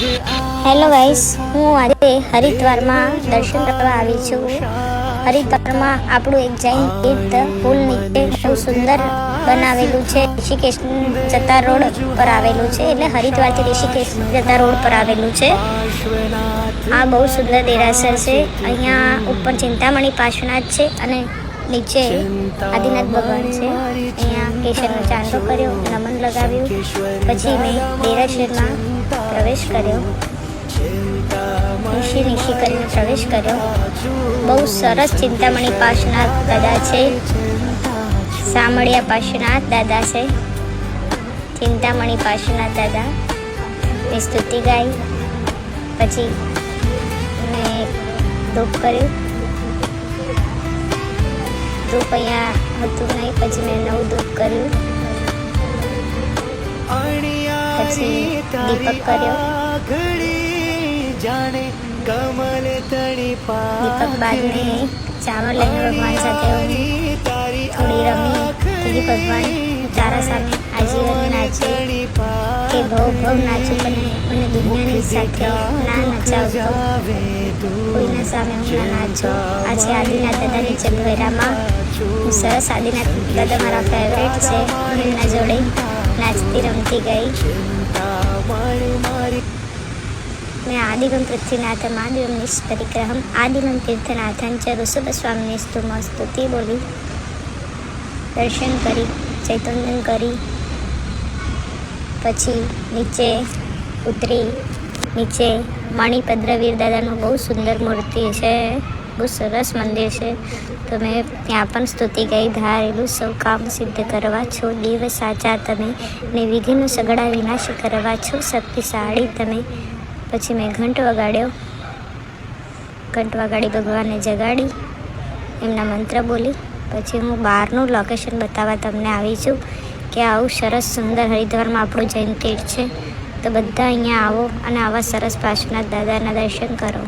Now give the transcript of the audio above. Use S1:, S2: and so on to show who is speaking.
S1: Hello guys, હું આજે હરિદ્વારમાં દર્શન કરવા આવી છું. હરિદ્વારમાં આપણું એક જૈન તીર્થ પુલ નીચે બહુ સુંદર બનાવેલું છે. ઋષિકેશ જતા રોડ પર આવેલું છે, એટલે હરિદ્વારથી ઋષિકેશ જતા રોડ પર આવેલું છે. આ બહુ સુંદર દેરાસર છે. અહીંયા ઉપર ચિંતામણી પાર્શ્વનાથ છે અને નીચે આદિનાથ ભગવાન છે. અહીંયા કેશરનો ચાંદો કર્યો, નમન લગાવ્યું, પછી મેં દેરાસરમાં પ્રવેશ કર્યો. નીચે કરીને પ્રવેશ કર્યો. બહુ સરસ ચિંતામણી પાર્શ્વનાથ દાદા છે. સામળિયા પાર્શ્વનાથ દાદા છે. ચિંતામણી પાર્શ્વનાથ દાદા મેં સ્તુતિ ગાઈ. પછી મેં ધૂપ કર્યું. ધૂપ અહીંયા હતું નહીં, પછી મેં નવું ધૂપ કર્યું. પછી દીપક કર્યો. દીપક બાદ મેં ચાવર લઈને ભગવાન સાથે થોડી રમી. તેથી ભગવાન તારા સામે આજીવન નાચે કે ભવ ભવ નાચું, પણ મને દુનિયાની સાથે ના નચાવતો, કોઈના સામે હું ના નાચું. આજે આદિનાથ દાદા નીચે ભૈરામાં હું સરસ આદિનાથ દાદા મારા ફેવરેટ છે. એમના જોડે નાચતી રમતી ગઈ. मैं आदिगम पृथ्वीनाथम आदिगम निष्परिग्रहम आदिगम तीर्थनाथं च ऋषभस्वामिनेस्तु स्तुति बोली. दर्शन करी, चैतन्यन કરી. પછી નીચે ઉતરી. નીચે મણિભદ્રવીર દાદાનું બહુ સુંદર મૂર્તિ છે. બહુ સરસ મંદિર છે. તો મેં ત્યાં પણ સ્તુતિ ગઈ. ધારેલું સૌ કામ સિદ્ધ કરવા છો, દેવ સાચા તમે ને વિઘ્ન સગડા વિનાશ કરવા છો, શક્તિશાળી તમે. પછી મેં ઘંટ વગાડ્યો. ઘંટ વગાડી ભગવાનને જગાડી, એમના મંત્ર બોલી. પછી હું બહારનું લોકેશન બતાવવા તમને આવી છું કે આવું સરસ સુંદર હરિદ્વારમાં આપણું જૈન તીર્થ છે. તો બધા અહીંયા આવો અને આવા સરસ પાર્શ્વનાથ દાદાના દર્શન કરો.